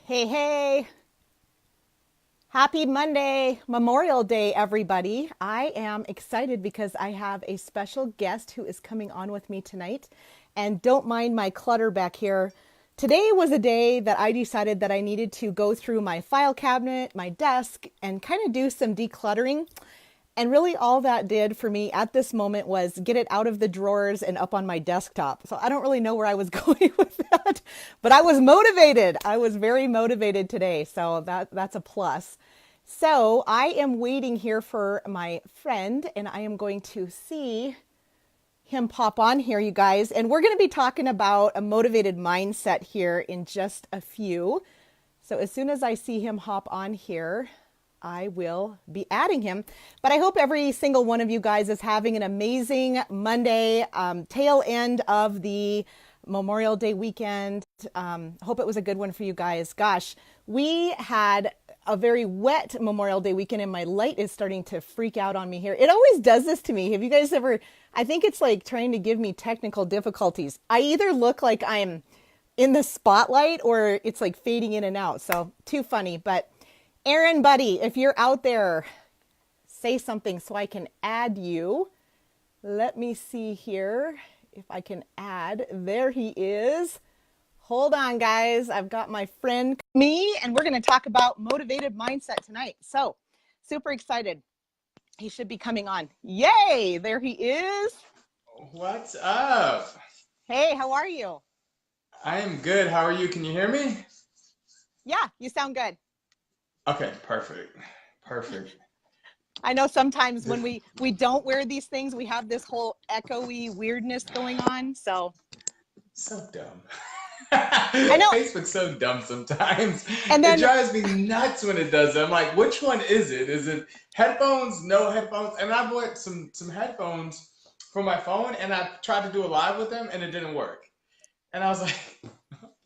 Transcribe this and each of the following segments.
Hey, hey. Happy Monday, Memorial Day, everybody. I am excited because I have a special guest who is coming on with me tonight. And don't mind my clutter back here. Today was a day that I decided that I needed to go through my file cabinet, my desk, and kind of do some decluttering. And really, all that did for me at this moment was get it out of the drawers and up on my desktop. So I don't really know where I was going with that, but I was motivated. I was very motivated today. So that's a plus. So I am waiting here for my friend, and I am going to see him pop on here, you guys. And we're going to be talking about a motivated mindset here in just a few. So as soon as I see him hop on here, I will be adding him. But I hope every single one of you guys is having an amazing Monday, tail end of the Memorial Day weekend. Hope it was a good one for you guys. Gosh, we had a very wet Memorial Day weekend, and my light is starting to freak out on me here. It always does this to me. Have you guys ever? I think it's like trying to give me technical difficulties. I either look like I'm in the spotlight or it's like fading in and out. So too funny. But Aaron, buddy, if you're out there, say something so I can add you. Let me see here if I can add. There he is. Hold on, guys. I've got my friend me, and we're going to talk about motivated mindset tonight. So super excited. He should be coming on. Yay! There he is. What's up? Hey, how are you? I am good. How are you? Can you hear me? Yeah, you sound good. Okay, perfect. Perfect. I know sometimes when This- we don't wear these things, we have this whole echoey weirdness going on. So So dumb. I know. Facebook's so dumb sometimes. And It then drives me nuts when it does that. I'm like, which one is it? Is it headphones? No headphones? And I bought some headphones for my phone and I tried to do a live with them and it didn't work. And I was like,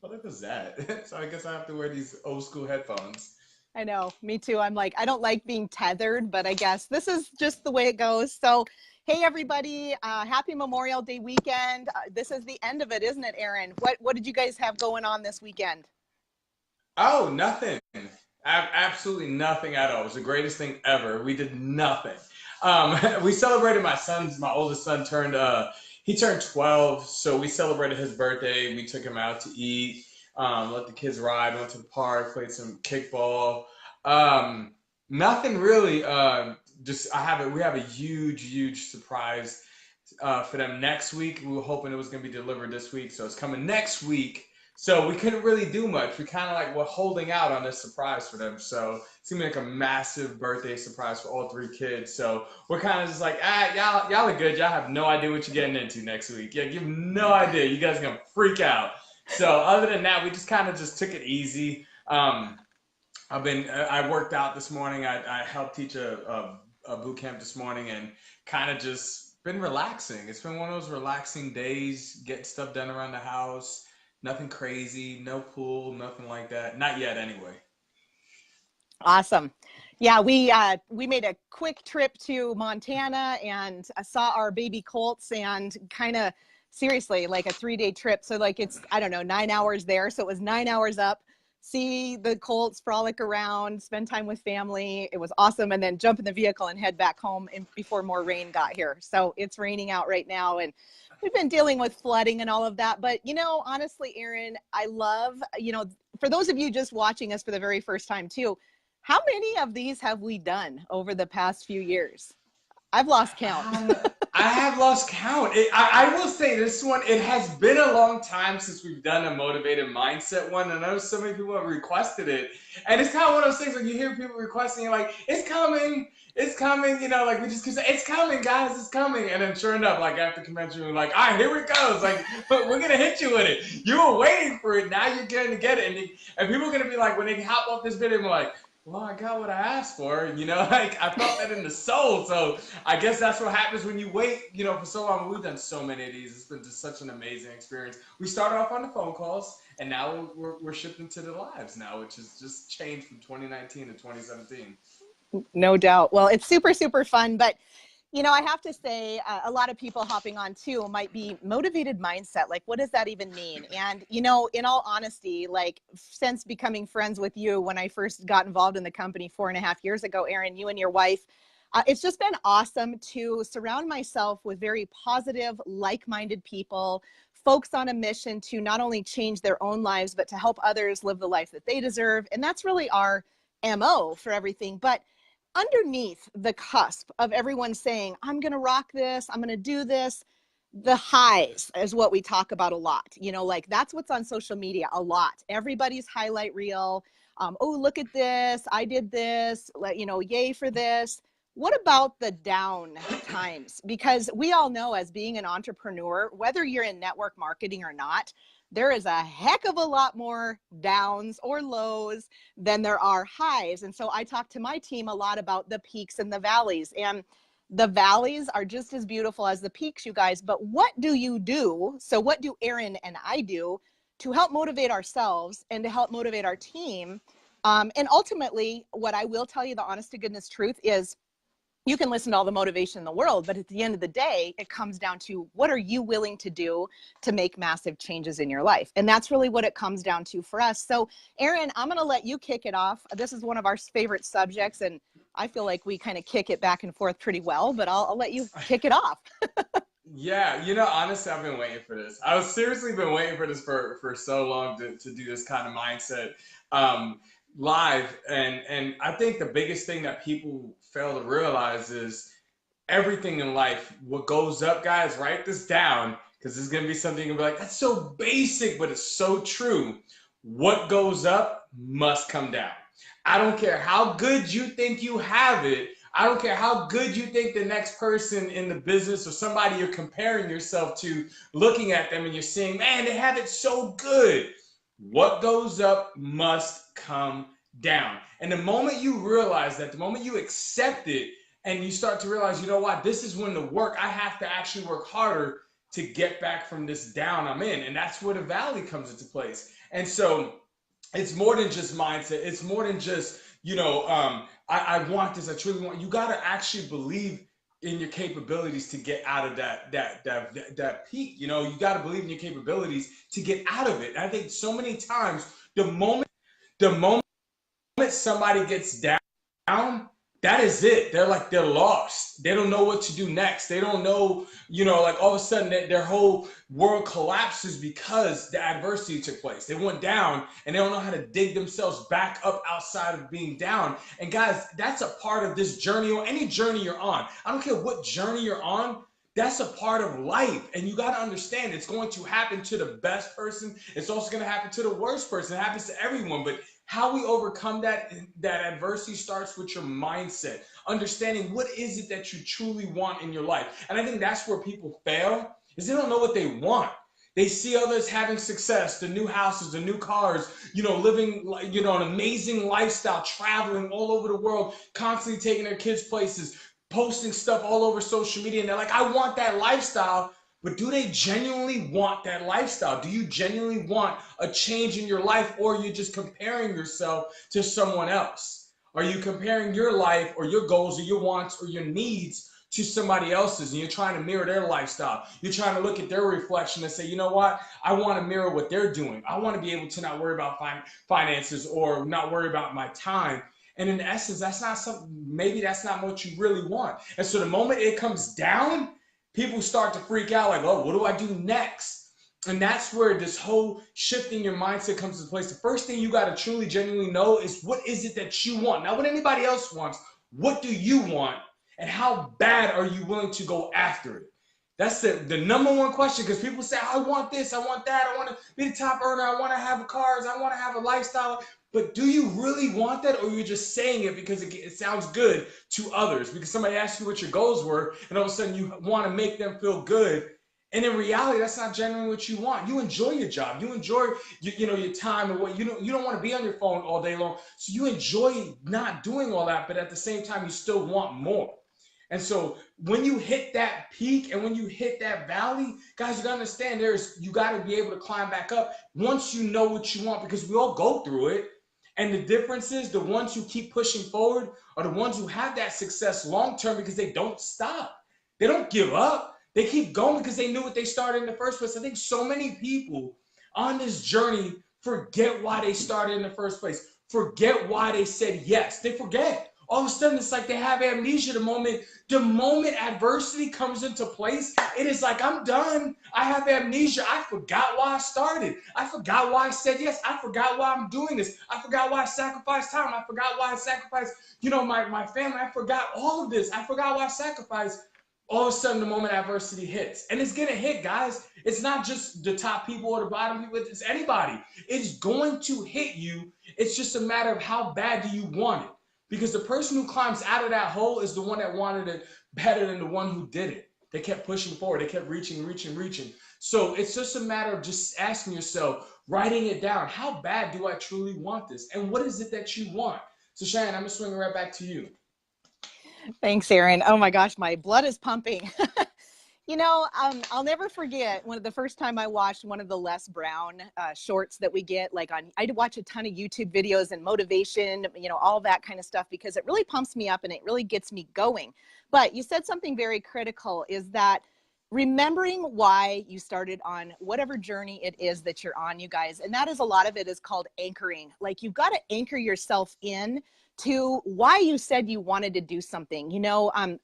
what was that? So I guess I have to wear these old school headphones. I know, me too. I'm like, I don't like being tethered, but I guess this is just the way it goes. So, hey everybody, happy Memorial Day weekend. This is the end of it, isn't it, Aaron? What did you guys have going on this weekend? Oh, nothing. Absolutely nothing at all. It was the greatest thing ever. We did nothing. We celebrated my oldest son he turned 12, so we celebrated his birthday. We took him out to eat, let the kids ride, went to the park, played some kickball. Um, Nothing really. We have a huge surprise for them next week. We were hoping it was going to be delivered this week, so it's coming next week. So we couldn't really do much. We kind of like were holding out on this surprise for them. So it's gonna be like a massive birthday surprise for all three kids. So we're kind of just like, y'all are good. Y'all have no idea what you're getting into next week. Yeah, you have no idea. You guys are gonna freak out. So other than that, we just kind of just took it easy. I worked out this morning. I helped teach a boot camp this morning and kind of just been relaxing. It's been one of those relaxing days, getting stuff done around the house. Nothing crazy, no pool, nothing like that. Not yet, anyway. Awesome. Yeah, we made a quick trip to Montana and saw our baby colts and kind of seriously like a 3-day trip. So like it's I don't know 9 hours there. So it was 9 hours up, see the colts frolic around, spend time with family. It was awesome, and then jump in the vehicle and head back home before more rain got here. So it's raining out right now, and we've been dealing with flooding and all of that. But honestly, Aaron, I love for those of you just watching us for the very first time too. How many of these have we done over the past few years? I've lost count. I have lost count. I will say this one, it has been a long time since we've done a motivated mindset one. And I know so many people have requested it. And it's kind of one of those things when you hear people requesting, you're like, it's coming, like we just keep saying, it's coming, guys, it's coming. And then sure enough, like after convention, we're like, all right, here it goes. Like, but we're going to hit you with it. You were waiting for it. Now you're going to get it. And people are going to be like, when they hop off this video, they're like, well, I got what I asked for, like I felt that in the soul. So I guess that's what happens when you wait, for so long. We've done so many of these. It's been just such an amazing experience. We started off on the phone calls, and now we're shifting to the lives now, which has just changed from 2019 to 2017. No doubt. Well, it's super, super fun. But, I have to say, a lot of people hopping on too might be motivated mindset. Like, what does that even mean? And, in all honesty, like, since becoming friends with you when I first got involved in the company 4.5 years ago, Erin, you and your wife, it's just been awesome to surround myself with very positive, like minded people, folks on a mission to not only change their own lives, but to help others live the life that they deserve. And that's really our MO for everything. But underneath the cusp of everyone saying, I'm going to rock this, I'm going to do this, the highs is what we talk about a lot. Like that's what's on social media a lot. Everybody's highlight reel. Oh, look at this. I did this, yay for this. What about the down times? Because we all know, as being an entrepreneur, whether you're in network marketing or not, there is a heck of a lot more downs or lows than there are highs. And so I talk to my team a lot about the peaks and the valleys. And the valleys are just as beautiful as the peaks, you guys. But what do you do? So what do Erin and I do to help motivate ourselves and to help motivate our team? And ultimately, what I will tell you, the honest to goodness truth is, you can listen to all the motivation in the world, but at the end of the day, it comes down to, what are you willing to do to make massive changes in your life? And that's really what it comes down to for us. So Erin, I'm going to let you kick it off. This is one of our favorite subjects, and I feel like we kind of kick it back and forth pretty well, but I'll let you kick it off. Yeah, honestly, I've been waiting for this. I was seriously been waiting for this for so long to do this kind of mindset live. And I think the biggest thing that people fail to realize is everything in life, what goes up, guys, write this down, because this is going to be something you'll be like, that's so basic, but it's so true. What goes up must come down. I don't care how good you think you have it. I don't care how good you think the next person in the business or somebody you're comparing yourself to, looking at them and you're saying, man, they have it so good. What goes up must come down. And the moment you realize that, the moment you accept it, and you start to realize, you know what, this is when the work, I have to actually work harder to get back from this down I'm in. And that's where the valley comes into place. And so it's more than just mindset. It's more than just, I want this, I truly want. You got to actually believe in your capabilities to get out of that peak. You got to believe in your capabilities to get out of it. And I think so many times, the moment somebody gets down, that is it. They're lost. They don't know what to do next. They don't know, like all of a sudden their whole world collapses because the adversity took place. They went down and they don't know how to dig themselves back up outside of being down. And guys, that's a part of this journey, or any journey you're on. I don't care what journey you're on. That's a part of life. And you got to understand, it's going to happen to the best person. It's also going to happen to the worst person. It happens to everyone. But how we overcome that adversity starts with your mindset, understanding what is it that you truly want in your life. And I think that's where people fail, is they don't know what they want. They see others having success, the new houses, the new cars, living, an amazing lifestyle, traveling all over the world, constantly taking their kids places, posting stuff all over social media. And they're like, I want that lifestyle. But do they genuinely want that lifestyle? Do you genuinely want a change in your life, or are you just comparing yourself to someone else? Are you comparing your life or your goals or your wants or your needs to somebody else's, and you're trying to mirror their lifestyle? You're trying to look at their reflection and say, you know what? I want to mirror what they're doing. I want to be able to not worry about finances or not worry about my time. And in essence, that's not what you really want. And so the moment it comes down, people start to freak out, like, oh, what do I do next? And that's where this whole shifting your mindset comes into place. The first thing you got to truly, genuinely know is, what is it that you want? Not what anybody else wants. What do you want? And how bad are you willing to go after it? That's the number one question, because people say, I want this, I want that, I want to be the top earner, I want to have cars, I want to have a lifestyle. But do you really want that, or are you just saying it because it sounds good to others? Because somebody asked you what your goals were, and all of a sudden you want to make them feel good. And in reality, that's not genuinely what you want. You enjoy your job. You enjoy your time, and what you don't want to be on your phone all day long. So you enjoy not doing all that, but at the same time, you still want more. And so when you hit that peak and when you hit that valley, guys, you gotta understand, you gotta be able to climb back up once you know what you want, because we all go through it. And the difference is, the ones who keep pushing forward are the ones who have that success long term, because they don't stop. They don't give up. They keep going because they knew what they started in the first place. I think so many people on this journey forget why they started in the first place, forget why they said yes. They forget. All of a sudden, it's like they have amnesia the moment adversity comes into place. It is like, I'm done. I have amnesia. I forgot why I started. I forgot why I said yes. I forgot why I'm doing this. I forgot why I sacrificed time. I forgot why I sacrificed, my family. I forgot all of this. I forgot why I sacrificed. All of a sudden, the moment adversity hits, and it's gonna hit, guys. It's not just the top people or the bottom people. It's anybody. It's going to hit you. It's just a matter of how bad do you want it. Because the person who climbs out of that hole is the one that wanted it better than the one who did it. They kept pushing forward. They kept reaching, reaching, reaching. So it's just a matter of just asking yourself, writing it down. How bad do I truly want this? And what is it that you want? So Shannon, I'm gonna swing it right back to you. Thanks, Aaron. Oh my gosh, my blood is pumping. I'll never forget one of the first time I watched one of the Les Brown shorts that we get, like I watch a ton of YouTube videos and motivation, all that kind of stuff, because it really pumps me up and it really gets me going. But you said something very critical, is that remembering why you started on whatever journey it is that you're on, you guys. And that is, a lot of it is called anchoring. Like, you've got to anchor yourself in to why you said you wanted to do something.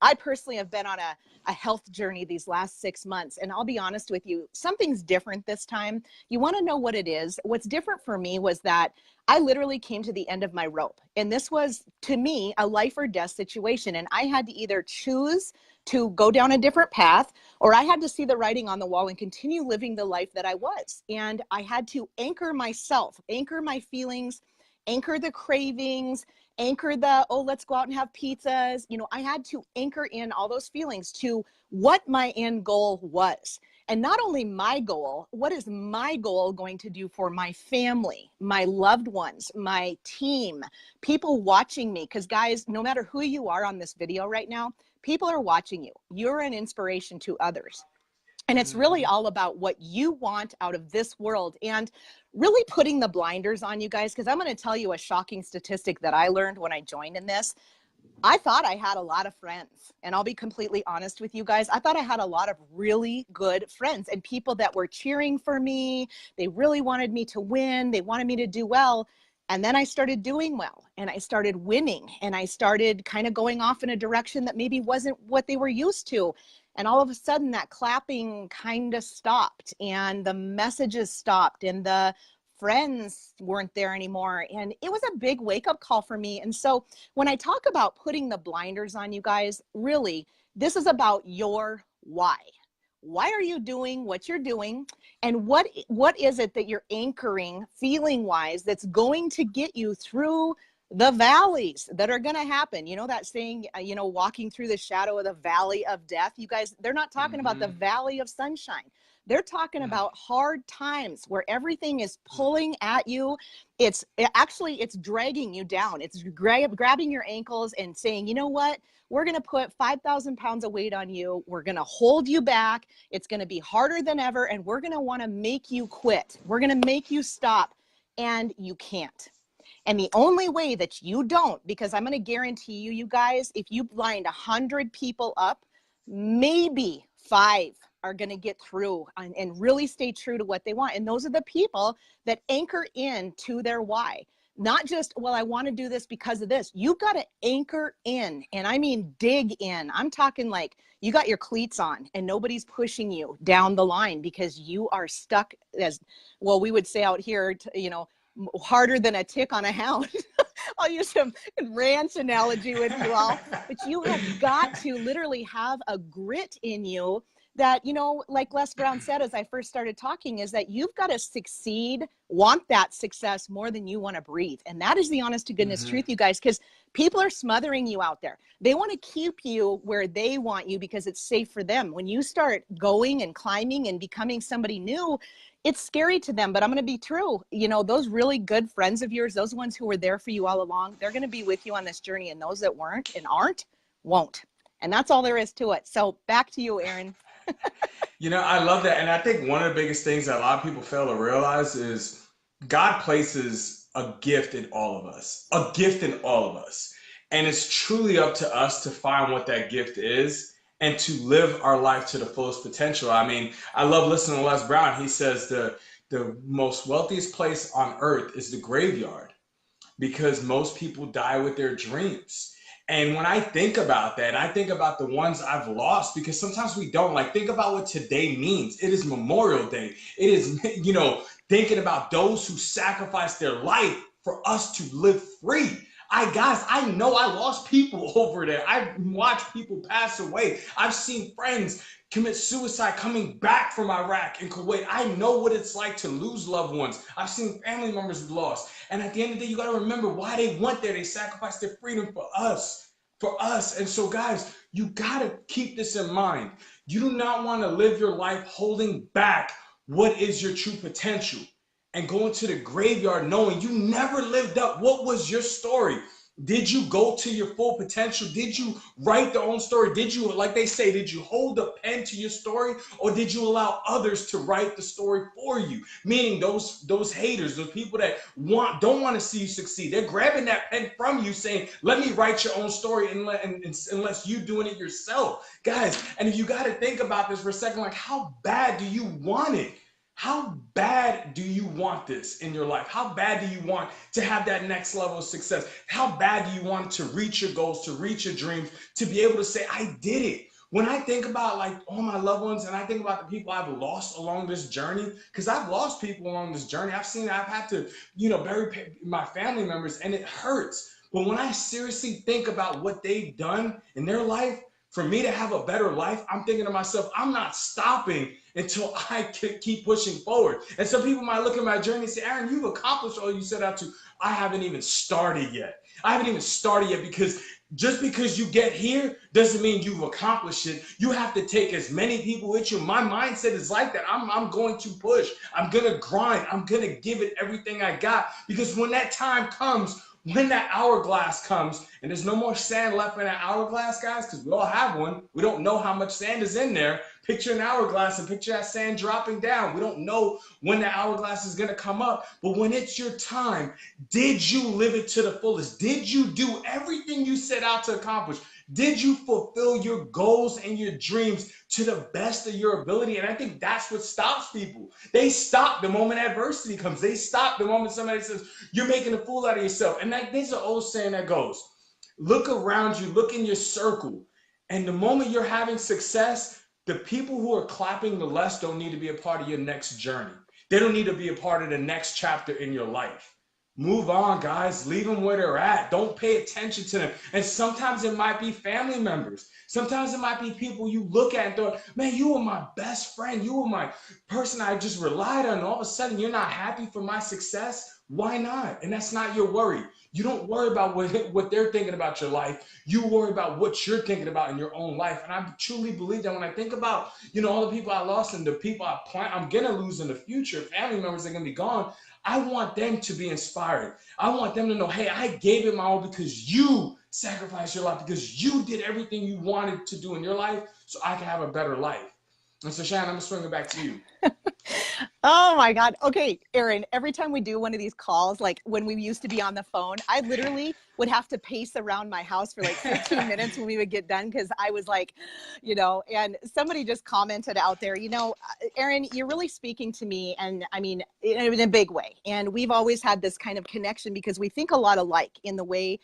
I personally have been on a health journey these last 6 months, and I'll be honest with you, something's different this time. You want to know what it is? What's different for me was that I literally came to the end of my rope, and this was, to me, a life or death situation, and I had to either choose to go down a different path, or I had to see the writing on the wall and continue living the life that I was. And I had to anchor myself, anchor my feelings, anchor the cravings, anchor the, oh, let's go out and have pizzas. I had to anchor in all those feelings to what my end goal was. And not only my goal, what is my goal going to do for my family, my loved ones, my team, people watching me? Because guys, no matter who you are on this video right now, people are watching you. You're an inspiration to others. And it's really all about what you want out of this world, and really putting the blinders on, you guys, because I'm going to tell you a shocking statistic that I learned when I joined in this. I thought I had a lot of friends, and I'll be completely honest with you guys. I thought I had a lot of really good friends and people that were cheering for me. They really wanted me to win. They wanted me to do well. And then I started doing well, and I started winning, and I started kind of going off in a direction that maybe wasn't what they were used to. And all of a sudden that clapping kind of stopped, and the messages stopped, and the friends weren't there anymore. And it was a big wake up call for me. And so when I talk about putting the blinders on, you guys, really, this is about your why. Why are you doing what you're doing? And what is it that you're anchoring feeling wise that's going to get you through the valleys that are going to happen? That saying, walking through the shadow of the valley of death. You guys, they're not talking about the valley of sunshine. They're talking about hard times where everything is pulling at you. It's dragging you down. It's grabbing your ankles and saying, you know what? We're going to put 5,000 pounds of weight on you. We're going to hold you back. It's going to be harder than ever. And we're going to want to make you quit. We're going to make you stop. And you can't. And the only way that you don't, because I'm going to guarantee you, you guys, if you lined 100 people up, maybe 5 are going to get through and really stay true to what they want. And those are the people that anchor in to their why. Not just, well, I want to do this because of this. You've got to anchor in, and I mean dig in. I'm talking like you got your cleats on and nobody's pushing you down the line because you are stuck, as well we would say out here, harder than a tick on a hound. I'll use some ranch analogy with you all, but you have got to literally have a grit in you that, like Les Brown said, as I first started talking, is that you've got to succeed, want that success more than you want to breathe. And that is the honest to goodness truth, you guys, because people are smothering you out there. They want to keep you where they want you because it's safe for them. When you start going and climbing and becoming somebody new, it's scary to them, but I'm going to be true. Those really good friends of yours, those ones who were there for you all along, they're going to be with you on this journey. And those that weren't and aren't, won't. And that's all there is to it. So back to you, Aaron. I love that. And I think one of the biggest things that a lot of people fail to realize is God places a gift in all of us, And it's truly up to us to find what that gift is and to live our life to the fullest potential. I mean, I love listening to Les Brown. He says the most wealthiest place on earth is the graveyard because most people die with their dreams. And when I think about that, I think about the ones I've lost because sometimes we don't. Like, think about what today means. It is Memorial Day. It is, thinking about those who sacrificed their life for us to live free. I know I lost people over there. I've watched people pass away. I've seen friends commit suicide coming back from Iraq and Kuwait. I know what it's like to lose loved ones. I've seen family members lost. And at the end of the day, you got to remember why they went there. They sacrificed their freedom for us. For us. And so, guys, you got to keep this in mind. You do not want to live your life holding back what is your true potential and going to the graveyard knowing you never lived up. What was your story? Did you go to your full potential? Did you write their own story? Did you, like they say, did you hold the pen to your story, or did you allow others to write the story for you? Meaning those haters, those people that don't want to see you succeed. They're grabbing that pen from you saying, let me write your own story unless you doing it yourself. Guys, and if you got to think about this for a second, like, how bad do you want it? How bad do you want this in your life? How bad do you want to have that next level of success? How bad do you want to reach your goals, to reach your dreams, to be able to say, I did it? When I think about like all my loved ones and I think about the people I've lost along this journey, because I've lost people along this journey. I've had to, bury my family members, and it hurts. But when I seriously think about what they've done in their life, for me to have a better life, I'm thinking to myself, I'm not stopping until I keep pushing forward. And some people might look at my journey and say, Aaron, you've accomplished all you set out to. I haven't even started yet. Because just because you get here doesn't mean you've accomplished it. You have to take as many people with you. My mindset is like that. I'm going to push. I'm going to grind. I'm going to give it everything I got, because when that time comes, when that hourglass comes, and there's no more sand left in that hourglass, guys, because we all have one. We don't know how much sand is in there. Picture an hourglass and picture that sand dropping down. We don't know when that hourglass is going to come up. But when it's your time, did you live it to the fullest? Did you do everything you set out to accomplish? Did you fulfill your goals and your dreams to the best of your ability? And I think that's what stops people. They stop the moment adversity comes. They stop the moment somebody says, you're making a fool out of yourself. And there's an old saying that goes, look around you, look in your circle. And the moment you're having success, the people who are clapping the less don't need to be a part of your next journey. They don't need to be a part of the next chapter in your life. Move on, guys. Leave them where they're at. Don't pay attention to them. And sometimes it might be family members. Sometimes it might be people you look at and thought, man, you were my best friend. You were my person I just relied on. And all of a sudden, you're not happy for my success. Why not? And that's not your worry. You don't worry about what they're thinking about your life. You worry about what you're thinking about in your own life. And I truly believe that when I think about, all the people I lost and the people I'm going to lose in the future, family members are going to be gone, I want them to be inspired. I want them to know, hey, I gave it my all because you sacrificed your life, because you did everything you wanted to do in your life so I can have a better life. And so, Shannon, I'm going to swing it back to you. Oh my God. Okay, Aaron, every time we do one of these calls, like when we used to be on the phone, I literally would have to pace around my house for like 15 minutes when we would get done, because I was like, and somebody just commented out there, Aaron, you're really speaking to me, and I mean, in a big way. And we've always had this kind of connection because we think a lot alike in the way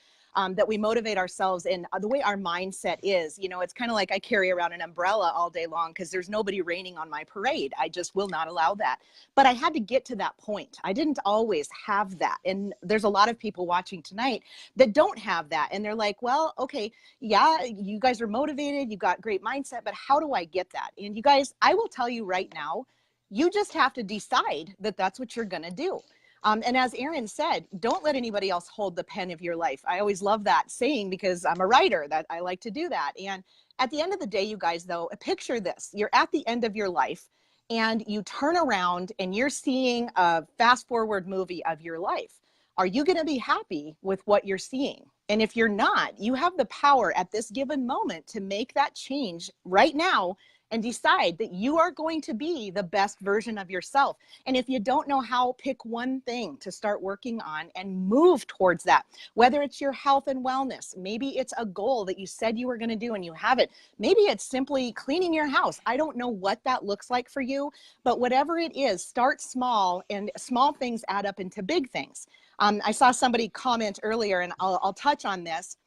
that we motivate ourselves, and the way our mindset is. It's kind of like I carry around an umbrella all day long because there's nobody raining on my parade. I just will not allow that. But I had to get to that point. I didn't always have that. And there's a lot of people watching tonight that don't have that. And they're like, well, okay, yeah, you guys are motivated. You got great mindset, but how do I get that? And you guys, I will tell you right now, you just have to decide that that's what you're going to do. And as Aaron said, don't let anybody else hold the pen of your life. I always love that saying because I'm a writer, that I like to do that. And at the end of the day, you guys, though, picture this. You're at the end of your life and you turn around and you're seeing a fast forward movie of your life. Are you going to be happy with what you're seeing? And if you're not, you have the power at this given moment to make that change right now and decide that you are going to be the best version of yourself. And if you don't know how, pick one thing to start working on and move towards that. Whether it's your health and wellness, maybe it's a goal that you said you were going to do and you haven't. Maybe it's simply cleaning your house. I don't know what that looks like for you, but whatever it is, start small, and small things add up into big things. I saw somebody comment earlier, and I'll touch on this.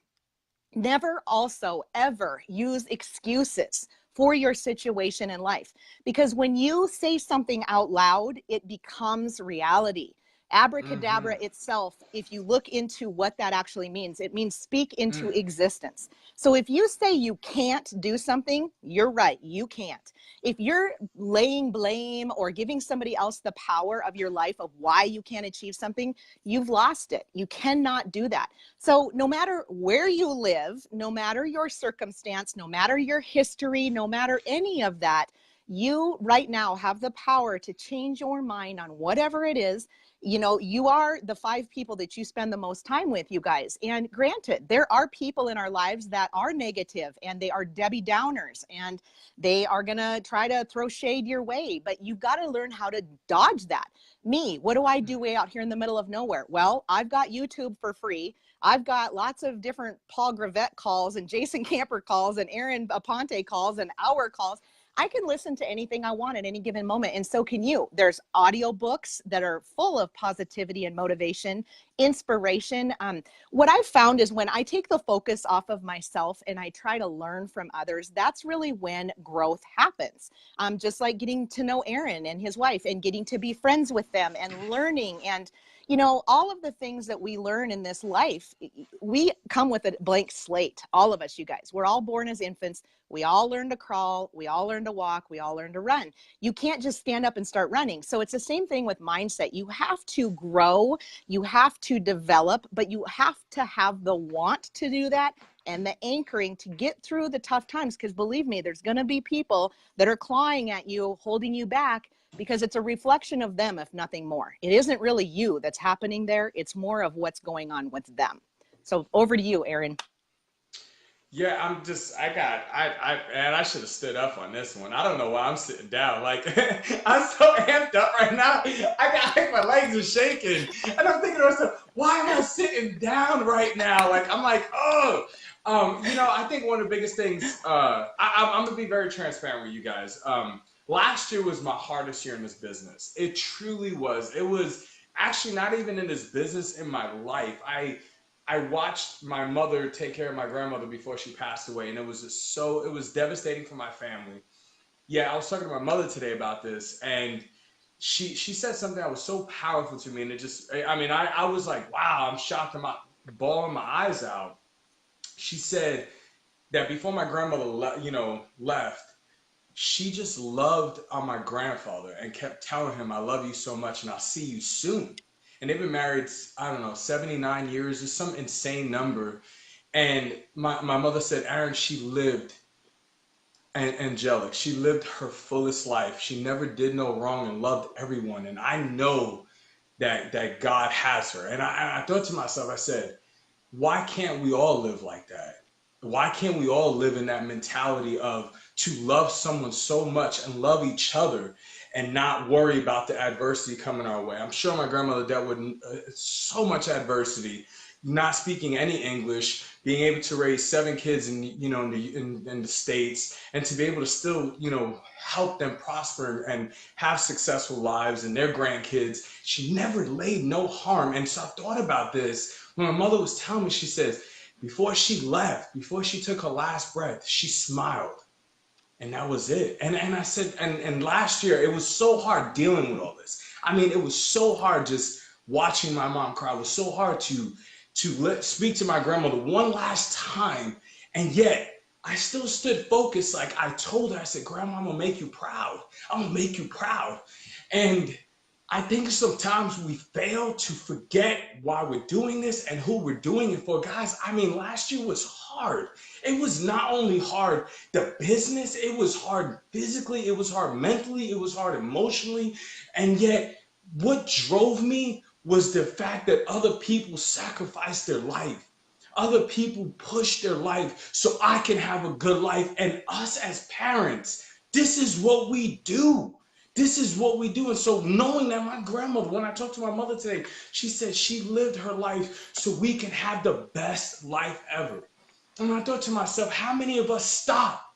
Never also ever use excuses for your situation in life, because when you say something out loud, it becomes reality. Abracadabra itself, if you look into what that actually means, it means speak into existence. So if you say you can't do something, you're right, you can't. If you're laying blame or giving somebody else the power of your life of why you can't achieve something, you've lost it. You cannot do that. So no matter where you live, no matter your circumstance, no matter your history, no matter any of that, you right now have the power to change your mind on whatever it is. You know, you are the 5 people that you spend the most time with, you guys. And granted, there are people in our lives that are negative and they are Debbie Downers and they are going to try to throw shade your way, but you got to learn how to dodge that. Me, what do I do way out here in the middle of nowhere? Well, I've got YouTube for free. I've got lots of different Paul Gravette calls and Jason Camper calls and Aaron Aponte calls and our calls. I can listen to anything I want at any given moment, and so can you. There's audiobooks that are full of positivity and motivation, inspiration. What I've found is when I take the focus off of myself and I try to learn from others, that's really when growth happens. Just like getting to know Aaron and his wife and getting to be friends with them and learning, and you know, all of the things that we learn in this life, we come with a blank slate. All of us, you guys, we're all born as infants. We all learn to crawl. We all learn to walk. We all learn to run. You can't just stand up and start running. So it's the same thing with mindset. You have to grow. You have to develop, but you have to have the want to do that and the anchoring to get through the tough times. Because believe me, there's going to be people that are clawing at you, holding you back, because it's a reflection of them, if nothing more. It isn't really you that's happening there. It's more of what's going on with them. So over to you, Aaron. Yeah, and I should have stood up on this one. I don't know why I'm sitting down. Like, I'm so amped up right now. My legs are shaking. And I'm thinking to myself, why am I sitting down right now? I'm like, oh. I think one of the biggest things, I'm going to be very transparent with you guys. Last year was my hardest year in this business. It truly was. It was actually not even in this business, in my life. I watched my mother take care of my grandmother before she passed away, and it was it was devastating for my family. Yeah, I was talking to my mother today about this, and she said something that was so powerful to me, and it just, I was like, wow, I'm shocked. I'm bawling my eyes out. She said that before my grandmother left, she just loved on my grandfather and kept telling him, I love you so much and I'll see you soon. And they've been married, I don't know, 79 years or some insane number. And my mother said, Aaron, she lived angelic. She lived her fullest life. She never did no wrong and loved everyone. And I know that God has her. And I thought to myself, I said, why can't we all live like that? Why can't we all live in that mentality of to love someone so much and love each other and not worry about the adversity coming our way? I'm sure my grandmother dealt with so much adversity, not speaking any English, being able to raise 7 kids in the States, and to be able to still help them prosper and have successful lives and their grandkids. She never laid no harm. And so I thought about this when my mother was telling me. She says, before she left, before she took her last breath, she smiled. And that was it. And I said, and last year, it was so hard dealing with all this. It was so hard just watching my mom cry. It was so hard to speak to my grandmother one last time. And yet, I still stood focused. Like I told her, I said, Grandma, I'm going to make you proud. I'm going to make you proud. And I think sometimes we fail to forget why we're doing this and who we're doing it for. Guys, last year was hard. It was not only hard, the business, it was hard physically, it was hard mentally, it was hard emotionally. And yet, what drove me was the fact that other people sacrificed their life. Other people pushed their life so I can have a good life. And us as parents, This is what we do. This is what we do. And so knowing that my grandmother, when I talked to my mother today, she said she lived her life so we can have the best life ever. And I thought to myself, how many of us stop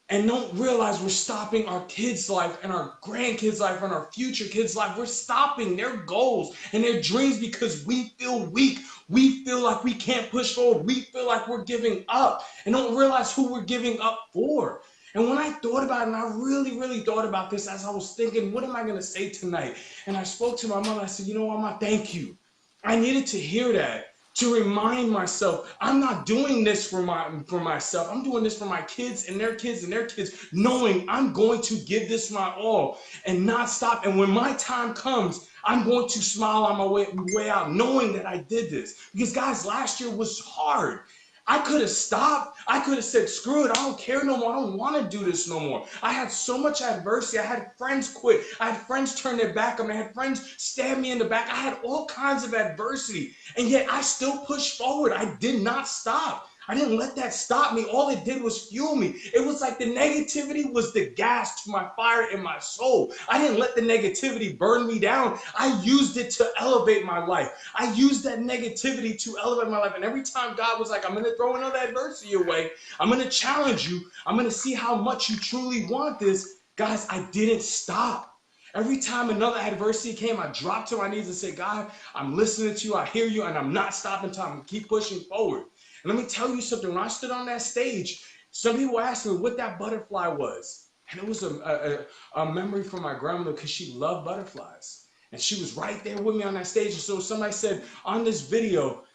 and don't realize we're stopping our kids' life and our grandkids' life and our future kids' life? We're stopping their goals and their dreams because we feel weak. We feel like we can't push forward. We feel like we're giving up and don't realize who we're giving up for. And when I thought about it, and I really, really thought about this as I was thinking, what am I going to say tonight? And I spoke to my mom. I said, you know what, Mama, thank you. I needed to hear that, to remind myself I'm not doing this for myself. I'm doing this for my kids and their kids and their kids, knowing I'm going to give this my all and not stop. And when my time comes, I'm going to smile on my way out, knowing that I did this. Because guys, last year was hard. I could have stopped. I could have said, screw it, I don't care no more. I don't want to do this no more. I had so much adversity. I had friends quit. I had friends turn their back on me. I had friends stab me in the back. I had all kinds of adversity. And yet I still pushed forward. I did not stop. I didn't let that stop me. All it did was fuel me. It was like the negativity was the gas to my fire in my soul. I didn't let the negativity burn me down. I used it to elevate my life. I used that negativity to elevate my life. And every time God was like, I'm going to throw another adversity your way. I'm going to challenge you. I'm going to see how much you truly want this. Guys, I didn't stop. Every time another adversity came, I dropped to my knees and said, God, I'm listening to you. I hear you. And I'm not stopping until I'm going to keep pushing forward. And let me tell you something. When I stood on that stage, some people asked me what that butterfly was. And it was a memory from my grandmother because she loved butterflies. And she was right there with me on that stage. And so somebody said, on this video,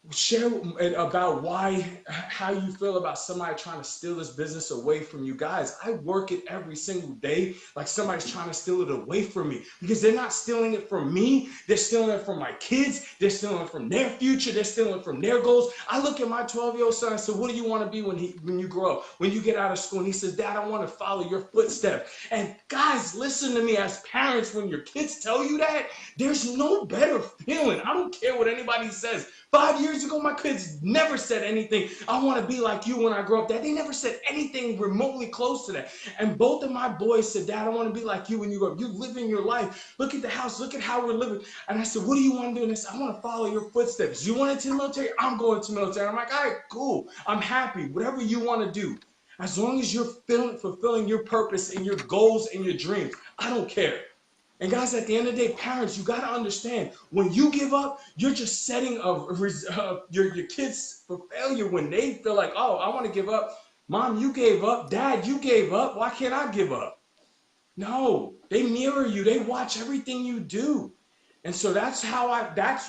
share about how you feel about somebody trying to steal this business away from you. Guys, I work it every single day like somebody's trying to steal it away from me, because they're not stealing it from me. They're stealing it from my kids. They're stealing it from their future. They're stealing it from their goals. I look at my 12-year-old son and say, what do you want to be when you grow up, when you get out of school? And he says, Dad, I want to follow your footsteps. And guys, listen to me, as parents, when your kids tell you that, there's no better feeling. I don't care what anybody says. 5 years ago, my kids never said anything, I want to be like you when I grow up. That they never said anything remotely close to that. And both of my boys said, Dad, I want to be like you when you grow up. You living your life. Look at the house. Look at how we're living. And I said, what do you want to do? And they said, I want to follow your footsteps. You want into the military? I'm going to the military. I'm like, all right, cool. I'm happy. Whatever you want to do. As long as you're fulfilling your purpose and your goals and your dreams, I don't care. And guys, at the end of the day, parents, you got to understand, when you give up, you're just setting your kids for failure when they feel like, oh, I want to give up. Mom, you gave up. Dad, you gave up. Why can't I give up? No, they mirror you. They watch everything you do. And so that's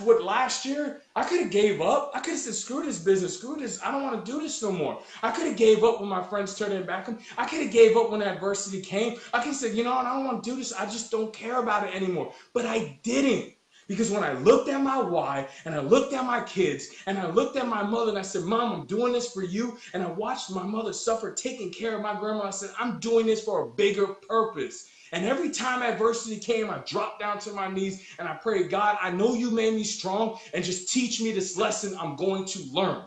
what last year, I could have gave up. I could have said, screw this business, screw this. I don't want to do this no more. I could have gave up when my friends turned their back on me. I could have gave up when adversity came. I could have said, you know what, I don't want to do this. I just don't care about it anymore. But I didn't. Because when I looked at my why, and I looked at my kids, and I looked at my mother, and I said, Mom, I'm doing this for you. And I watched my mother suffer, taking care of my grandma. I said, I'm doing this for a bigger purpose. And every time adversity came, I dropped down to my knees and I prayed, God, I know you made me strong, and just teach me this lesson I'm going to learn,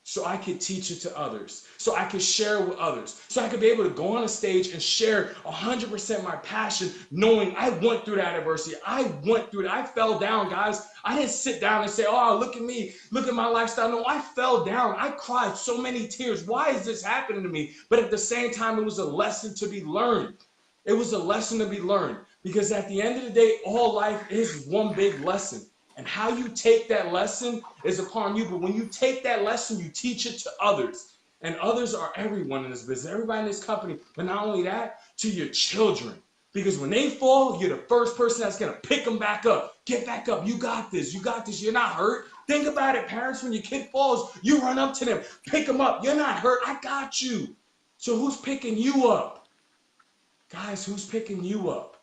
so I could teach it to others, so I could share it with others, so I could be able to go on a stage and share 100% my passion, knowing I went through that adversity. I went through it. I fell down, guys. I didn't sit down and say, oh, look at me, look at my lifestyle. No, I fell down. I cried so many tears. Why is this happening to me? But at the same time, it was a lesson to be learned. It was a lesson to be learned, because at the end of the day, all life is one big lesson. And how you take that lesson is upon you. But when you take that lesson, you teach it to others. And others are everyone in this business, everybody in this company. But not only that, to your children. Because when they fall, you're the first person that's going to pick them back up. Get back up. You got this. You got this. You're not hurt. Think about it, parents. When your kid falls, you run up to them. Pick them up. You're not hurt. I got you. So who's picking you up? Guys, who's picking you up?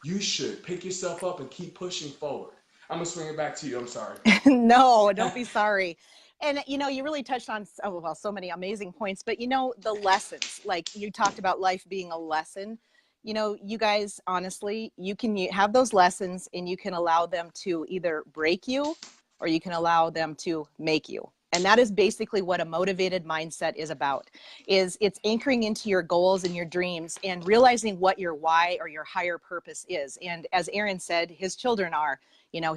You should pick yourself up and keep pushing forward. I'm going to swing it back to you. I'm sorry. No, don't be sorry. And, you really touched on, so many amazing points, but, the lessons, like you talked about life being a lesson. You guys, honestly, you can have those lessons and you can allow them to either break you or you can allow them to make you. And that is basically what a motivated mindset is about, is it's anchoring into your goals and your dreams and realizing what your why or your higher purpose is. And as Aaron said, his children are,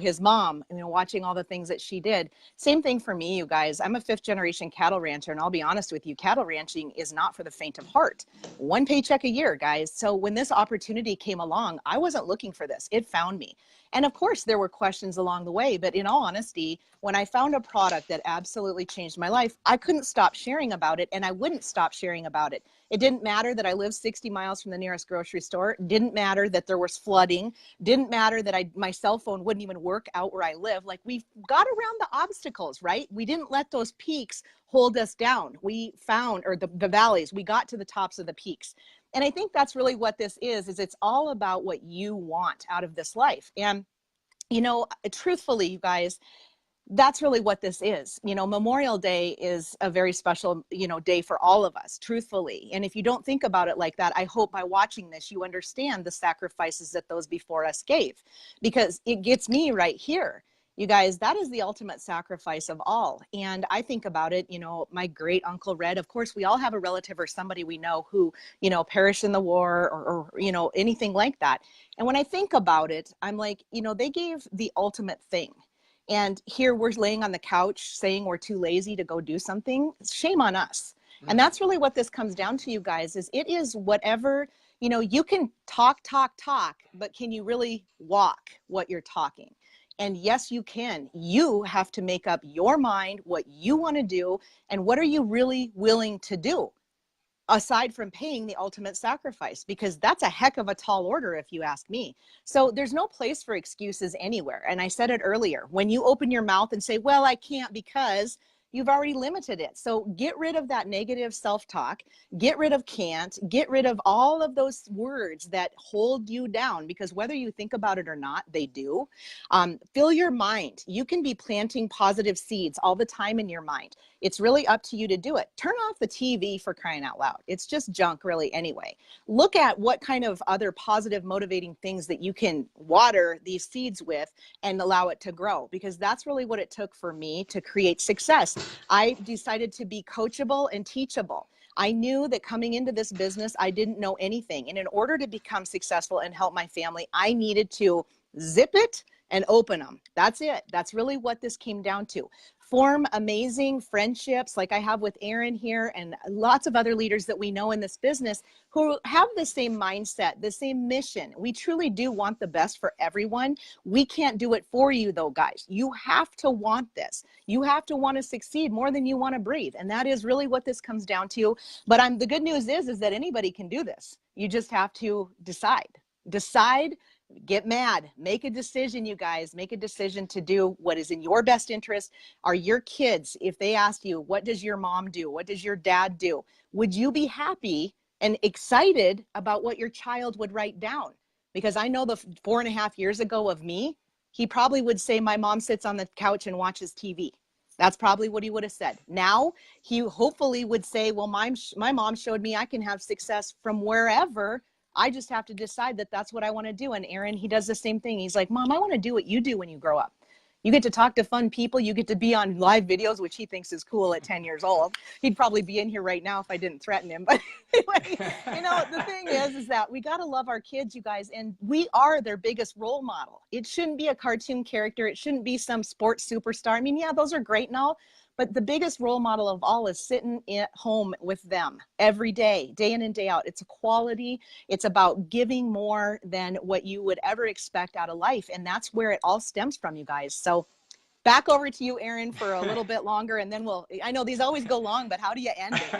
his mom, watching all the things that she did. Same thing for me, you guys. I'm a 5th generation cattle rancher, and I'll be honest with you, cattle ranching is not for the faint of heart. 1 paycheck a year, guys. So when this opportunity came along, I wasn't looking for this. It found me. And of course, there were questions along the way, but in all honesty, when I found a product that absolutely changed my life, I couldn't stop sharing about it, and I wouldn't stop sharing about it. It didn't matter that I lived 60 miles from the nearest grocery store. It didn't matter that there was flooding. Didn't matter that my cell phone wouldn't even work out where I live. Like, we got around the obstacles, right? We didn't let those peaks hold us down. We found, or the valleys, we got to the tops of the peaks. And I think that's really what this is it's all about what you want out of this life. And, truthfully, you guys, that's really what this is. Memorial Day is a very special, day for all of us, truthfully. And if you don't think about it like that, I hope by watching this, you understand the sacrifices that those before us gave, because it gets me right here. You guys, that is the ultimate sacrifice of all. And I think about it, my great Uncle Red, of course, we all have a relative or somebody we know who, perished in the war or anything like that. And when I think about it, I'm like, they gave the ultimate thing. And here we're laying on the couch saying we're too lazy to go do something. Shame on us. And that's really what this comes down to, you guys, is it is whatever, you can talk, but can you really walk what you're talking? And yes, you can. You have to make up your mind what you want to do and what are you really willing to do, aside from paying the ultimate sacrifice, because that's a heck of a tall order, if you ask me. So there's no place for excuses anywhere. And I said it earlier, when you open your mouth and say, well, I can't because, you've already limited it. So get rid of that negative self-talk, get rid of can't, get rid of all of those words that hold you down, because whether you think about it or not, they do. Fill your mind. You can be planting positive seeds all the time in your mind. It's really up to you to do it. Turn off the TV, for crying out loud. It's just junk really anyway. Look at what kind of other positive motivating things that you can water these seeds with and allow it to grow, because that's really what it took for me to create success. I decided to be coachable and teachable. I knew that coming into this business, I didn't know anything. And in order to become successful and help my family, I needed to zip it and open them. That's it. That's really what this came down to. Form amazing friendships like I have with Aaron here and lots of other leaders that we know in this business who have the same mindset, the same mission. We truly do want the best for everyone. We can't do it for you though, guys. You have to want this. You have to want to succeed more than you want to breathe. And that is really what this comes down to. But the good news is that anybody can do this. You just have to decide. Get mad, make a decision, you guys, make a decision to do what is in your best interest. Are your kids, if they asked you, what does your mom do? What does your dad do? Would you be happy and excited about what your child would write down? Because I know the 4.5 years ago of me, he probably would say, my mom sits on the couch and watches TV. That's probably what he would have said. Now, he hopefully would say, well, my mom showed me I can have success from wherever. I just have to decide that that's what I want to do. And Aaron, he does the same thing. He's like, Mom, I want to do what you do when you grow up. You get to talk to fun people. You get to be on live videos, which he thinks is cool at 10 years old. He'd probably be in here right now if I didn't threaten him. But anyway, the thing is that we got to love our kids, you guys, and we are their biggest role model. It shouldn't be a cartoon character. It shouldn't be some sports superstar. I mean, yeah, those are great and all. But the biggest role model of all is sitting at home with them every day, day in and day out. It's a quality. It's about giving more than what you would ever expect out of life. And that's where it all stems from, you guys. So back over to you, Aaron, for a little bit longer. And then I know these always go long, but how do you end it,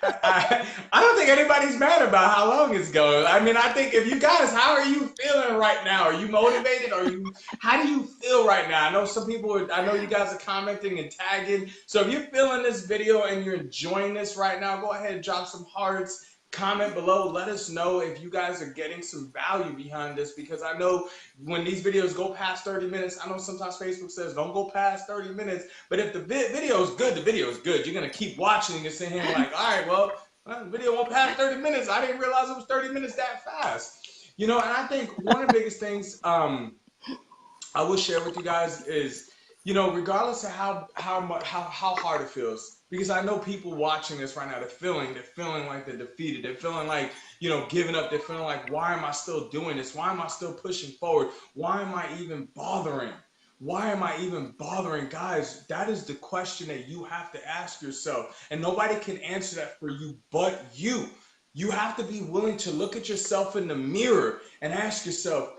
I don't think anybody's mad about how long it's going. I mean, I think if you guys, how are you feeling right now? Are you motivated? How do you feel right now? I know I know you guys are commenting and tagging. So if you're feeling this video and you're enjoying this right now, go ahead and drop some hearts. Comment below, let us know if you guys are getting some value behind this, because I know when these videos go past 30 minutes, I know sometimes Facebook says don't go past 30 minutes, but if the video is good, the video is good. You're going to keep watching and sitting here like, all right, well, the video won't pass 30 minutes. I didn't realize it was 30 minutes that fast. And I think one of the biggest things I will share with you guys is regardless of how hard it feels, because I know people watching this right now, they're feeling like they're defeated. They're feeling like, giving up. They're feeling like, why am I still doing this? Why am I still pushing forward? Why am I even bothering? Why am I even bothering? Guys, that is the question that you have to ask yourself. And nobody can answer that for you but you. You have to be willing to look at yourself in the mirror and ask yourself,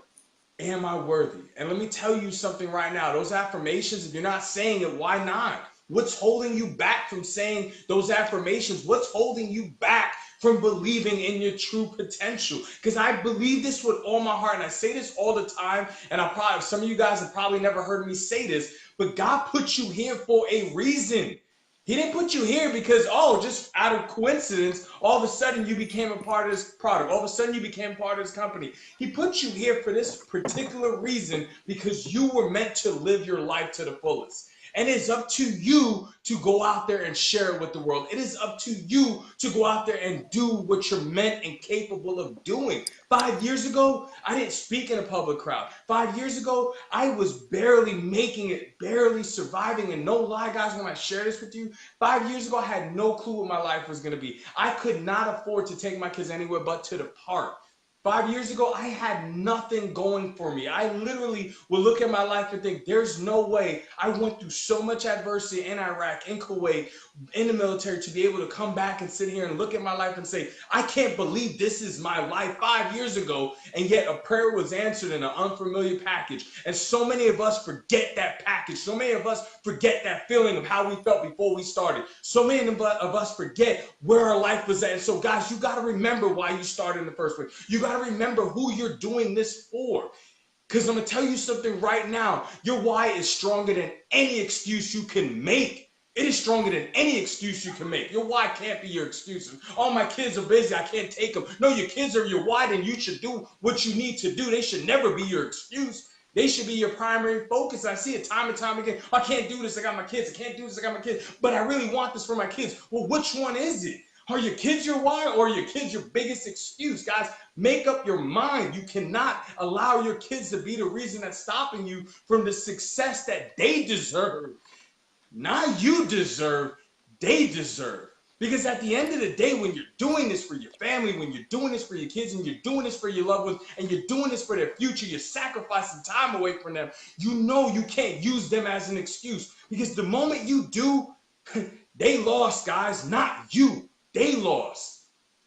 am I worthy? And let me tell you something right now. Those affirmations, if you're not saying it, why not? What's holding you back from saying those affirmations? What's holding you back from believing in your true potential? Because I believe this with all my heart, and I say this all the time, and some of you guys have probably never heard me say this, but God put you here for a reason. He didn't put you here because, just out of coincidence, all of a sudden you became a part of this product. All of a sudden you became part of this company. He put you here for this particular reason because you were meant to live your life to the fullest. And it's up to you to go out there and share it with the world. It is up to you to go out there and do what you're meant and capable of doing. 5 years ago, I didn't speak in a public crowd. 5 years ago, I was barely making it, barely surviving. And no lie, guys, when I share this with you, 5 years ago, I had no clue what my life was going to be. I could not afford to take my kids anywhere but to the park. 5 years ago, I had nothing going for me. I literally would look at my life and think, there's no way. I went through so much adversity in Iraq, in Kuwait, in the military, to be able to come back and sit here and look at my life and say, I can't believe this is my life 5 years ago, and yet a prayer was answered in an unfamiliar package. And so many of us forget that package. So many of us forget that feeling of how we felt before we started. So many of us forget where our life was at. And so, guys, you got to remember why you started in the first place. You got to remember who you're doing this for. Because I'm going to tell you something right now. Your why is stronger than any excuse you can make. It is stronger than any excuse you can make. Your why can't be your excuses. Oh, my kids are busy, I can't take them. No, your kids are your why, then you should do what you need to do. They should never be your excuse. They should be your primary focus. I see it time and time again. I can't do this, I got my kids. I can't do this, I got my kids. But I really want this for my kids. Well, which one is it? Are your kids your why, or are your kids your biggest excuse? Guys, make up your mind. You cannot allow your kids to be the reason that's stopping you from the success that they deserve. Not you deserve, they deserve. Because at the end of the day, when you're doing this for your family, when you're doing this for your kids, and you're doing this for your loved ones, and you're doing this for their future, you're sacrificing time away from them, you know you can't use them as an excuse. Because the moment you do, they lost, guys, not you. They lost.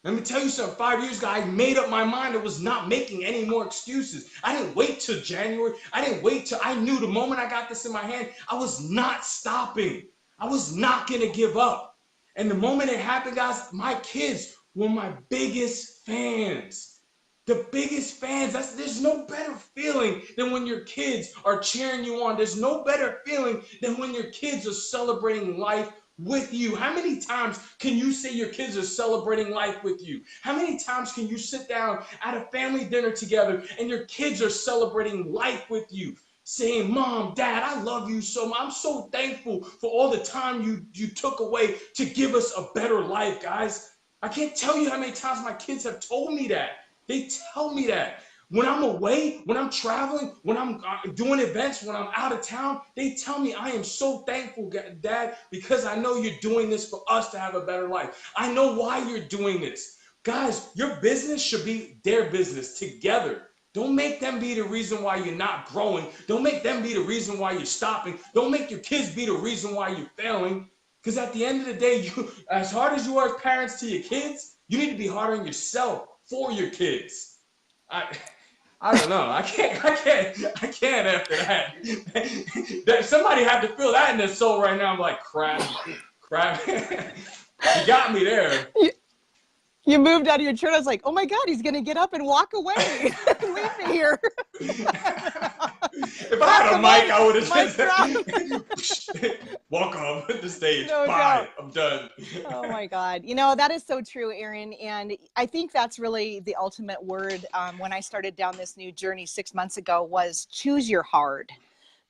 Let me tell you something. 5 years ago, I made up my mind. I was not making any more excuses. I didn't wait till January. I knew the moment I got this in my hand, I was not stopping. I was not going to give up. And the moment it happened, guys, my kids were my biggest fans. The biggest fans. There's no better feeling than when your kids are cheering you on. There's no better feeling than when your kids are celebrating life with you. How many times can you say your kids are celebrating life with you? How many times can you sit down at a family dinner together and your kids are celebrating life with you? Saying, Mom, Dad, I love you so much. I'm so thankful for all the time you took away to give us a better life, guys. I can't tell you how many times my kids have told me that. They tell me that. When I'm away, when I'm traveling, when I'm doing events, when I'm out of town, they tell me, I am so thankful, Dad, because I know you're doing this for us to have a better life. I know why you're doing this. Guys, your business should be their business together. Don't make them be the reason why you're not growing. Don't make them be the reason why you're stopping. Don't make your kids be the reason why you're failing. Because at the end of the day, as hard as you are as parents to your kids, you need to be hard on yourself for your kids. I don't know. I can't after that. Somebody had to feel that in their soul right now. I'm like, crap. You got me there. You moved out of your chair. I was like, oh my God, he's going to get up and walk away. Leave me here. If I had a mic, I would have said, walk off the stage. No Bye. Doubt. I'm done. Oh my God. That is so true, Aaron. And I think that's really the ultimate word when I started down this new journey 6 months ago was choose your hard.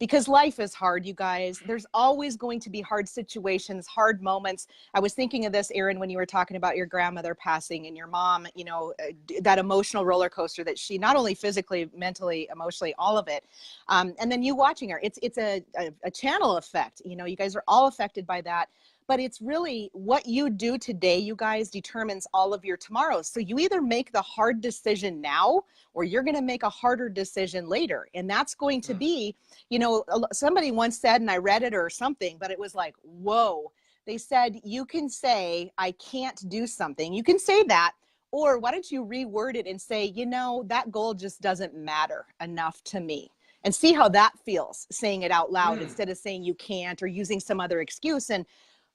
because life is hard, you guys. There's always going to be hard situations, hard moments. I was thinking of this, Erin, when you were talking about your grandmother passing and your mom, you know, that emotional roller coaster that she, not only physically, mentally, emotionally, all of it. And then you watching her, it's a channel effect. You know, you guys are all affected by that. But it's really what you do today, you guys, determines all of your tomorrows. So you either make the hard decision now, or you're going to make a harder decision later. And that's going to be, you know, somebody once said, and I read it or something, but it was like, whoa. They said, you can say, I can't do something. You can say that. Or why don't you reword it and say, you know, that goal just doesn't matter enough to me. And see how that feels, saying it out loud instead of saying you can't or using some other excuse. And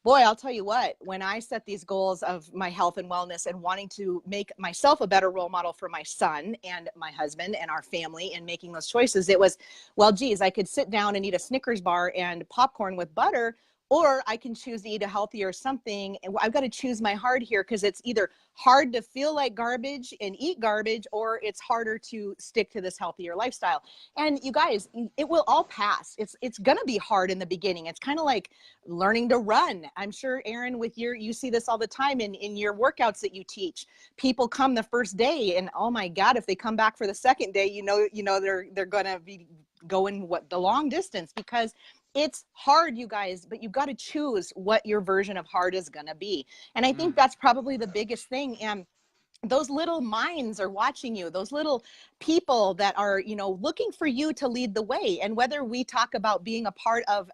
boy, I'll tell you what, when I set these goals of my health and wellness and wanting to make myself a better role model for my son and my husband and our family and making those choices, it was, well, geez, I could sit down and eat a Snickers bar and popcorn with butter, or I can choose to eat a healthier something. And I've got to choose my heart here, because it's either hard to feel like garbage and eat garbage, or it's harder to stick to this healthier lifestyle. And you guys, it will all pass. It's going to be hard in the beginning. It's kind of like learning to run. I'm sure, Erin, with you see this all the time in your workouts that you teach. People come the first day and, oh my God, if they come back for the second day, you know, they're going to be going the long distance, because it's hard, you guys, but you've got to choose what your version of hard is going to be. And I think that's probably the biggest thing. And those little minds are watching you, those little people that are, you know, looking for you to lead the way. And whether we talk about being a part of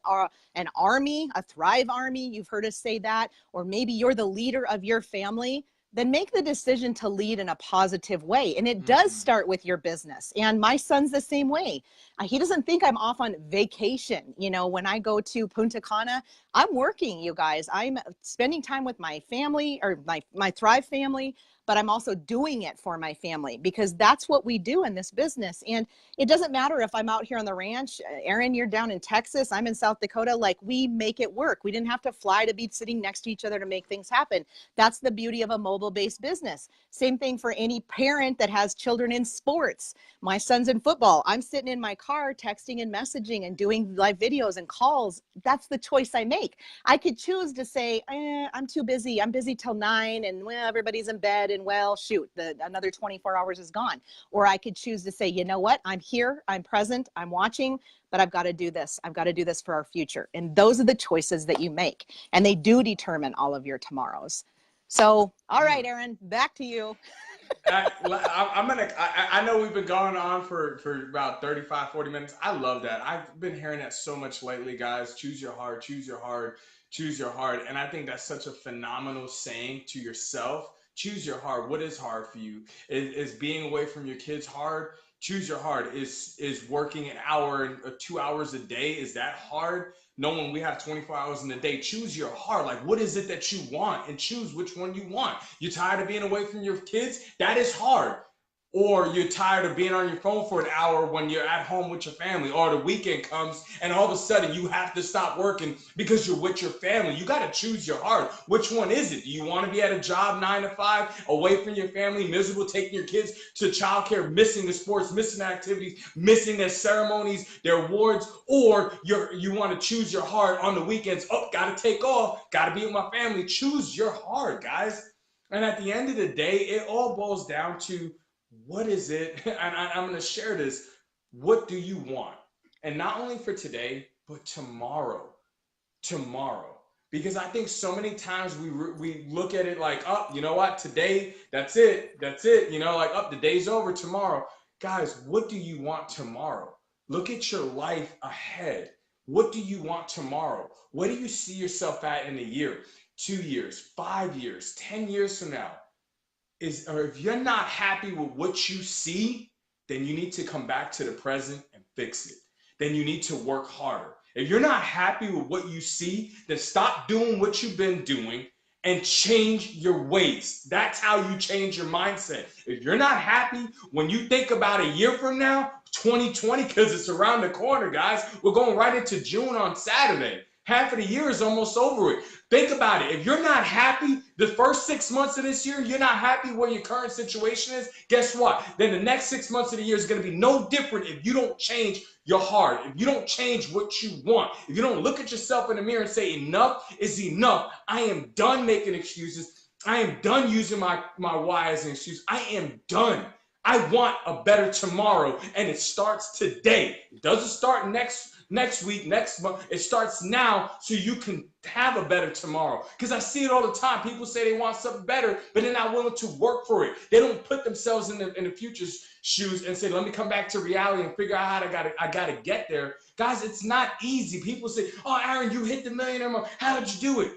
an army, a Thrive Army, you've heard us say that, or maybe you're the leader of your family, then make the decision to lead in a positive way. And it does start with your business. And my son's the same way. He doesn't think I'm off on vacation. You know, when I go to Punta Cana, I'm working, you guys. I'm spending time with my family, or my Thrive family, but I'm also doing it for my family, because that's what we do in this business. And it doesn't matter if I'm out here on the ranch, Erin, you're down in Texas, I'm in South Dakota, like, we make it work. We didn't have to fly to be sitting next to each other to make things happen. That's the beauty of a mobile-based business. Same thing for any parent that has children in sports. My son's in football. I'm sitting in my car texting and messaging and doing live videos and calls. That's the choice I make. I could choose to say, I'm too busy. I'm busy till 9, and well, everybody's in bed, and well, shoot, another 24 hours is gone. Or I could choose to say, you know what? I'm here, I'm present, I'm watching, but I've got to do this. I've got to do this for our future. And those are the choices that you make. And they do determine all of your tomorrows. So, all right, Erin, back to you. I know we've been going on for about 35, 40 minutes. I love that. I've been hearing that so much lately, guys. Choose your heart, choose your heart, choose your heart. And I think that's such a phenomenal saying to yourself. Choose your heart. What is hard for you? Is being away from your kids hard? Choose your heart. Is working an hour or 2 hours a day, is that hard? Knowing we have 24 hours in a day, choose your heart. Like, what is it that you want, and choose which one you want. You're tired of being away from your kids? That is hard. Or you're tired of being on your phone for an hour when you're at home with your family, or the weekend comes and all of a sudden you have to stop working because you're with your family. You got to choose your heart. Which one is it? Do you want to be at a job 9 to 5, away from your family, miserable, taking your kids to childcare, missing the sports, missing the activities, missing their ceremonies, their awards? Or you want to choose your heart on the weekends? Oh, got to take off, got to be with my family. Choose your heart, guys. And at the end of the day, it all boils down to, what is it? And I'm going to share this. What do you want? And not only for today, but tomorrow. Tomorrow. Because I think so many times we look at it like, oh, you know what? Today, that's it. That's it. You know, like, oh, the day's over tomorrow. Guys, what do you want tomorrow? Look at your life ahead. What do you want tomorrow? What do you see yourself at in a year, 2 years, 5 years, 10 years from now? Or if you're not happy with what you see, then you need to come back to the present and fix it. Then you need to work harder. If you're not happy with what you see, then stop doing what you've been doing and change your ways. That's how you change your mindset. If you're not happy when you think about a year from now, 2020, because it's around the corner, guys, we're going right into June on Saturday. half of the year is almost over with. Think about it. If you're not happy the first 6 months of this year, you're not happy where your current situation is, guess what? Then the next 6 months of the year is going to be no different if you don't change your heart, if you don't change what you want, if you don't look at yourself in the mirror and say enough is enough. I am done making excuses. I am done using my why as an excuse. I am done. I want a better tomorrow, and it starts today. It doesn't start next week, next month. It starts now so you can have a better tomorrow. Because I see it all the time. People say they want something better, but they're not willing to work for it. They don't put themselves in the future's shoes and say, let me come back to reality and figure out how I gotta get there. Guys, it's not easy. People say, oh, Aaron, you hit the millionaire mark. How did you do it?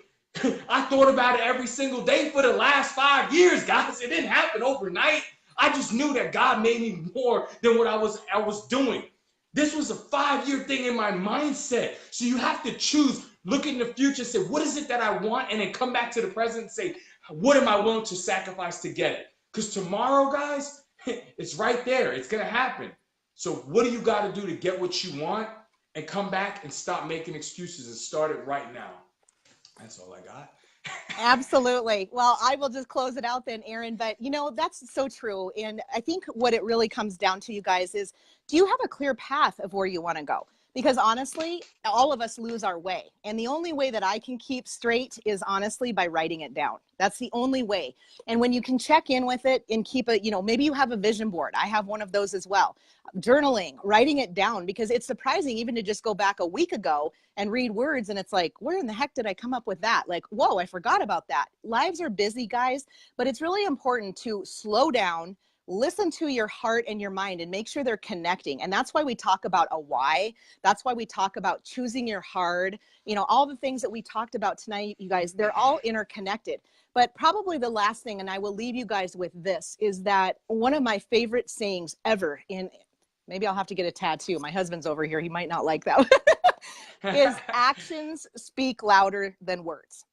I thought about it every single day for the last 5 years, guys. It didn't happen overnight. I just knew that God made me more than what I was doing. This was a 5-year thing in my mindset. So you have to choose, look in the future, say, what is it that I want? And then come back to the present and say, what am I willing to sacrifice to get it? Because tomorrow, guys, it's right there. It's going to happen. So what do you got to do to get what you want and come back and stop making excuses and start it right now? That's all I got. Absolutely. Well, I will just close it out then, Aaron. But, that's so true. And I think what it really comes down to, you guys, is do you have a clear path of where you want to go? Because honestly, all of us lose our way. And the only way that I can keep straight is honestly by writing it down. That's the only way. And when you can check in with it and keep it, maybe you have a vision board. I have one of those as well. Journaling, writing it down, because it's surprising even to just go back a week ago and read words. And it's like, where in the heck did I come up with that? Like, whoa, I forgot about that. Lives are busy, guys, but it's really important to slow down, listen to your heart and your mind and make sure they're connecting. And that's why we talk about a why. That's why we talk about choosing your heart. All the things that we talked about tonight, you guys, they're all interconnected. But probably the last thing, and I will leave you guys with this, is that one of my favorite sayings ever, maybe I'll have to get a tattoo. My husband's over here. He might not like that, is actions speak louder than words.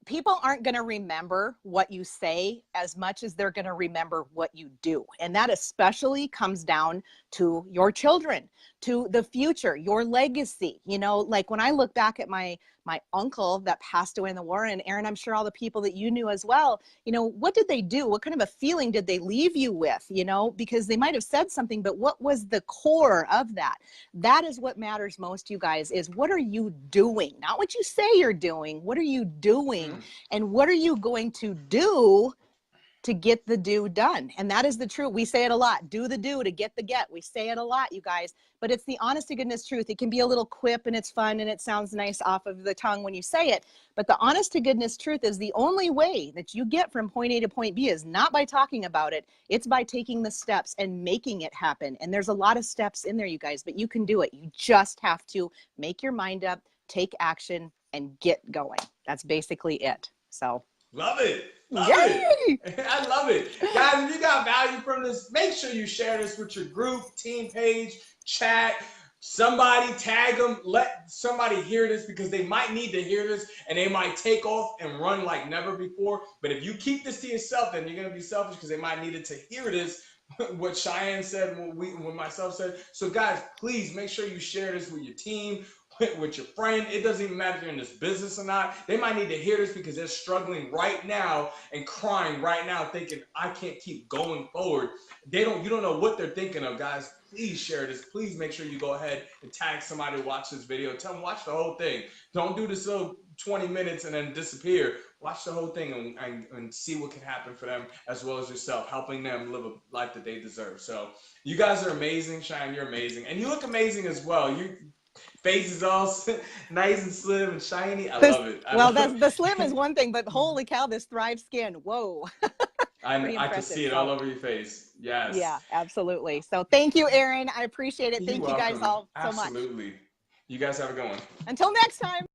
People aren't going to remember what you say as much as they're going to remember what you do. And that especially comes down to your children, to the future, your legacy. Like when I look back at my uncle that passed away in the war, and Aaron, I'm sure all the people that you knew as well, what did they do? What kind of a feeling did they leave you with? Because they might have said something, but what was the core of that? That is what matters most, you guys, is what are you doing? Not what you say you're doing. What are you doing? And what are you going to do to get the do done? And that is the truth. We say it a lot. Do the do to get the get. We say it a lot, you guys, but it's the honest to goodness truth. It can be a little quip and it's fun and it sounds nice off of the tongue when you say it. But the honest to goodness truth is the only way that you get from point A to point B is not by talking about it. It's by taking the steps and making it happen. And there's a lot of steps in there, you guys, but you can do it. You just have to make your mind up, take action, and get going. That's basically it. So love it. Love it. I love it. Guys, if you got value from this, make sure you share this with your group, team page, chat, somebody, tag them, let somebody hear this because they might need to hear this and they might take off and run like never before. But if you keep this to yourself, then you're going to be selfish because they might need it to hear this, what Cheyenne said, what myself said. So guys, please make sure you share this with your team, with your friend. It doesn't even matter if you're in this business or not. They might need to hear this because they're struggling right now and crying right now thinking, I can't keep going forward. You don't know what they're thinking of, guys. Please share this. Please make sure you go ahead and tag somebody to watch this video. Tell them watch the whole thing. Don't do this little 20 minutes and then disappear. Watch the whole thing and see what can happen for them as well as yourself, helping them live a life that they deserve. So you guys are amazing. Cheyenne, you're amazing. And you look amazing as well. Face is all nice and slim and shiny. I love it. The slim is one thing, but holy cow, this Thrive skin. Whoa. I can see it all over your face. Yes. Yeah, absolutely. So thank you, Aaron. I appreciate it. Thank you guys all so much. Absolutely. You guys have a good one. Until next time.